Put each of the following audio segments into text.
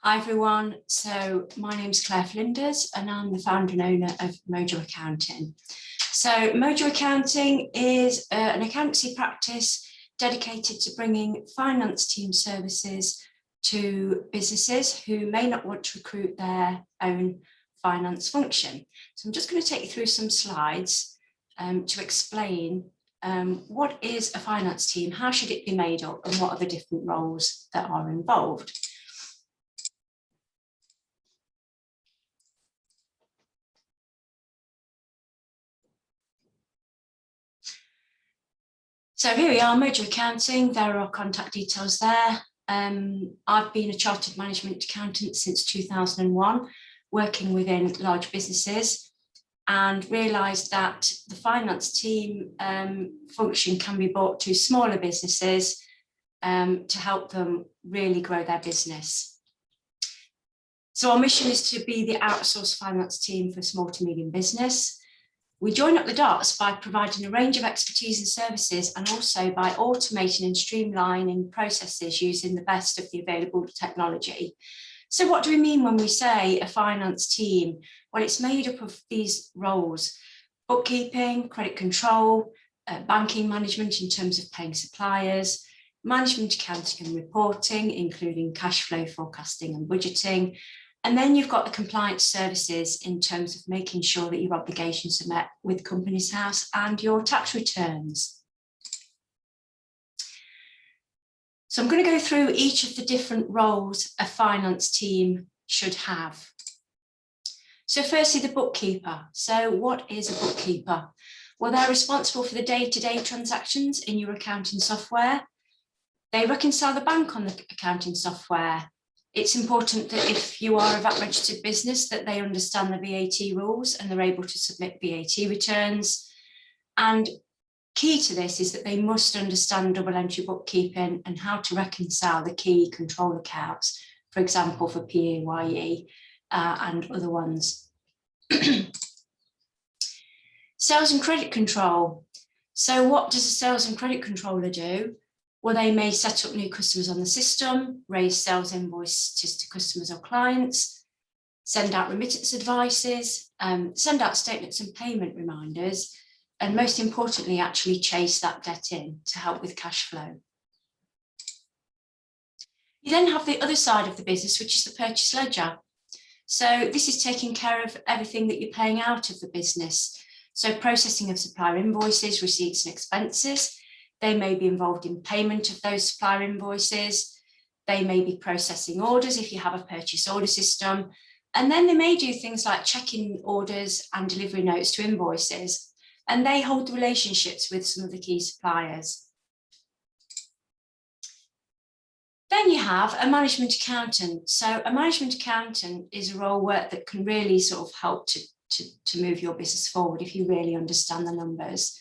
Hi everyone, so my name's Claire Flinders and I'm the founder and owner of Mojo Accounting. So Mojo Accounting is an accountancy practice dedicated to bringing finance team services to businesses who may not want to recruit their own finance function. So I'm just going to take you through some slides to explain what is a finance team, how should it be made up, and what are the different roles that are involved. So here we are, Mojo Accounting, there are contact details there. I've been a chartered management accountant since 2001, working within large businesses, and realised that the finance team function can be brought to smaller businesses to help them really grow their business. So our mission is to be the outsourced finance team for small to medium business. We join up the dots by providing a range of expertise and services, and also by automating and streamlining processes using the best of the available technology. So what do we mean when we say a finance team? Well, it's made up of these roles: bookkeeping, credit control, banking management in terms of paying suppliers, management accounting and reporting, including cash flow forecasting and budgeting. And then you've got the compliance services in terms of making sure that your obligations are met with Companies House and your tax returns. So I'm going to go through each of the different roles a finance team should have. So firstly, the bookkeeper. So what is a bookkeeper? Well, they're responsible for the day-to-day transactions in your accounting software. They reconcile the bank on the accounting software. It's important that if you are a VAT registered business that they understand the VAT rules and they're able to submit VAT returns. And key to this is that they must understand double entry bookkeeping and how to reconcile the key control accounts, for example, for PAYE and other ones. Sales and credit control. So what does a sales and credit controller do? Well, they may set up new customers on the system, raise sales invoices to customers or clients, send out remittance advices, send out statements and payment reminders, and most importantly, actually chase that debt in to help with cash flow. You then have the other side of the business, which is the purchase ledger. So this is taking care of everything that you're paying out of the business. So processing of supplier invoices, receipts and expenses. They may be involved in payment of those supplier invoices. They may be processing orders if you have a purchase order system. And then they may do things like checking orders and delivery notes to invoices. And they hold the relationships with some of the key suppliers. Then you have a management accountant. So a management accountant is a role that can really sort of help to move your business forward if you really understand the numbers.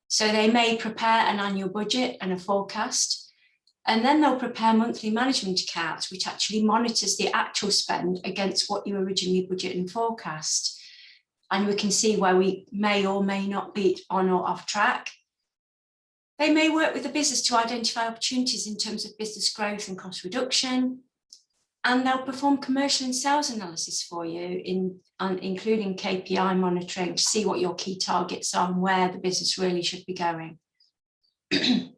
So they may prepare an annual budget and a forecast, and then they'll prepare monthly management accounts, which actually monitors the actual spend against what you originally budgeted and forecast. And we can see where we may or may not be on or off track. They may work with the business to identify opportunities in terms of business growth and cost reduction. And they'll perform commercial and sales analysis for you, including KPI monitoring, to see what your key targets are and where the business really should be going. You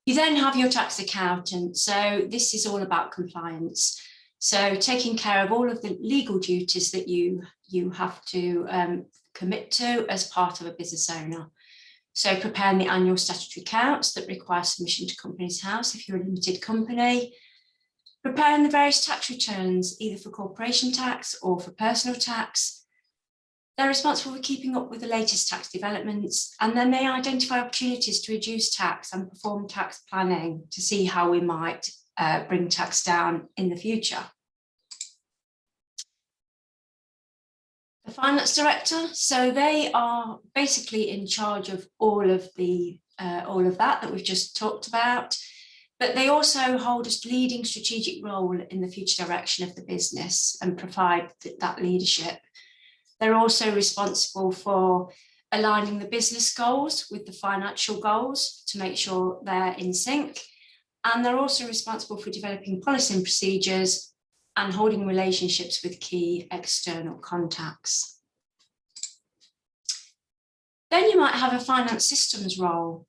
then have your tax accountant. So this is all about compliance. So taking care of all of the legal duties that you have to commit to as part of a business owner. So preparing the annual statutory accounts that require submission to Companies House if you're a limited company, preparing the various tax returns, either for corporation tax or for personal tax. They're responsible for keeping up with the latest tax developments, and then they identify opportunities to reduce tax and perform tax planning to see how we might bring tax down in the future. The finance director, so they are basically in charge of all of that we've just talked about, but they also hold a leading strategic role in the future direction of the business and provide that leadership. They're also responsible for aligning the business goals with the financial goals to make sure they're in sync, And they're also responsible for developing policy and procedures and holding relationships with key external contacts. Then you might have a finance systems role.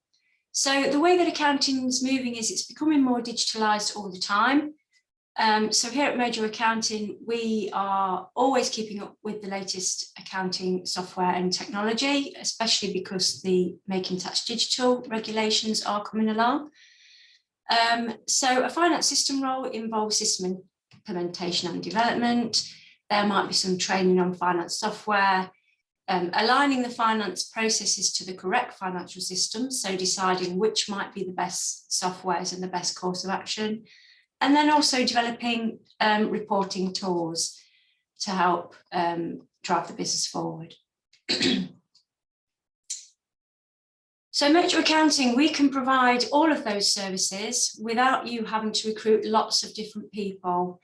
So the way that accounting is moving is it's becoming more digitalised all the time. So here at Mojo Accounting, we are always keeping up with the latest accounting software and technology, especially because the Making Tax Digital regulations are coming along. So a finance system role involves system implementation and development. There might be some training on finance software, aligning the finance processes to the correct financial system, so deciding which might be the best softwares and the best course of action. And then also developing reporting tools to help drive the business forward. So Mojo Accounting, we can provide all of those services without you having to recruit lots of different people.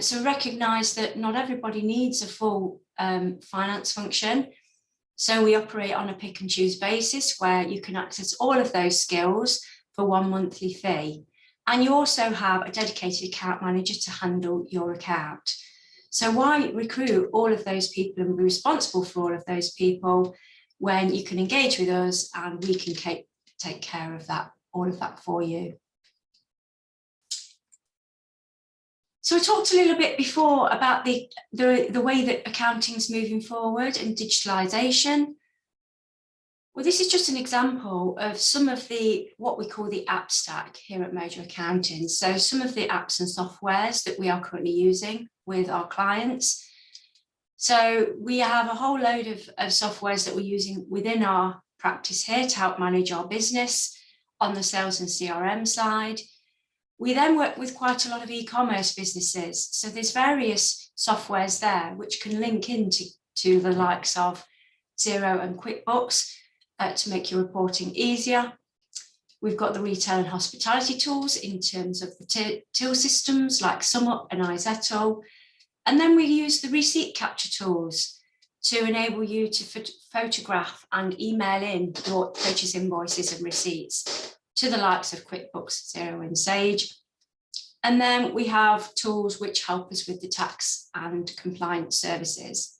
So recognise that not everybody needs a full finance function. So we operate on a pick and choose basis where you can access all of those skills for one monthly fee. And you also have a dedicated account manager to handle your account. So why recruit all of those people and be responsible for all of those people when you can engage with us and we can take care of that, all of that for you. So I talked a little bit before about the way that accounting's moving forward and digitalisation. Well, this is just an example of some of what we call the app stack here at Mojo Accounting. So some of the apps and softwares that we are currently using with our clients. So we have a whole load of softwares that we're using within our practice here to help manage our business on the sales and CRM side. We then work with quite a lot of e-commerce businesses. So there's various softwares there which can link into the likes of Xero and QuickBooks to make your reporting easier. We've got the retail and hospitality tools in terms of the till systems like SumUp and iZettle. And then we use the receipt capture tools to enable you to photograph and email in your purchase invoices and receipts to the likes of QuickBooks, Xero and Sage. And then we have tools which help us with the tax and compliance services.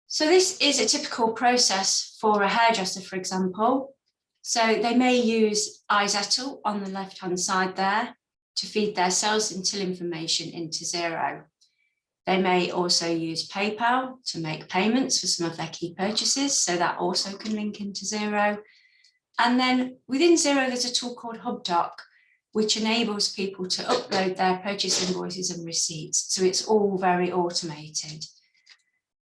So this is a typical process for a hairdresser, for example. So they may use iZettle on the left-hand side there to feed their sales and till information into Xero. They may also use PayPal to make payments for some of their key purchases, so that also can link into Xero. And then within Xero, there's a tool called HubDoc, which enables people to upload their purchase invoices and receipts. So it's all very automated.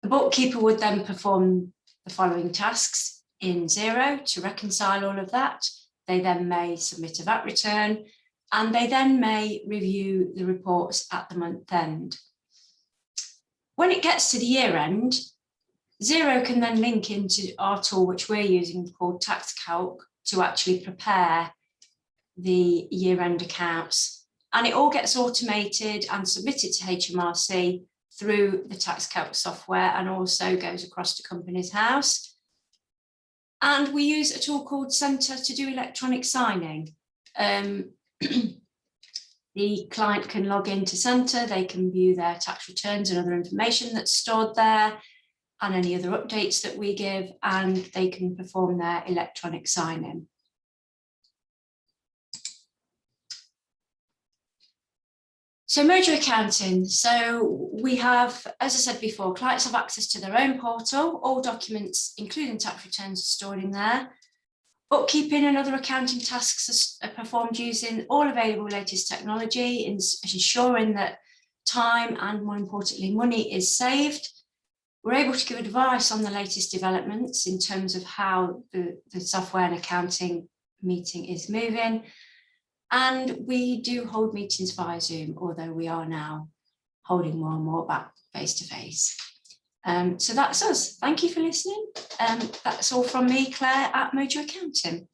The bookkeeper would then perform the following tasks in Xero to reconcile all of that. They then may submit a VAT return, and they then may review the reports at the month end. When it gets to the year end, Xero can then link into our tool, which we're using called TaxCalc, to actually prepare the year end accounts. And it all gets automated and submitted to HMRC through the TaxCalc software and also goes across to Companies House. And we use a tool called Centre to do electronic signing. The client can log into Centre, they can view their tax returns and other information that's stored there and any other updates that we give, and they can perform their electronic signing. So Mojo Accounting, so we have, as I said before, clients have access to their own portal, all documents, including tax returns, are stored in there. Bookkeeping and other accounting tasks are performed using all available latest technology, ensuring that time and, more importantly, money is saved. We're able to give advice on the latest developments in terms of how the software and accounting meeting is moving. And we do hold meetings via Zoom, although we are now holding more and more back face-to-face. So that's us. Thank you for listening. That's all from me, Claire, at Mojo Accounting.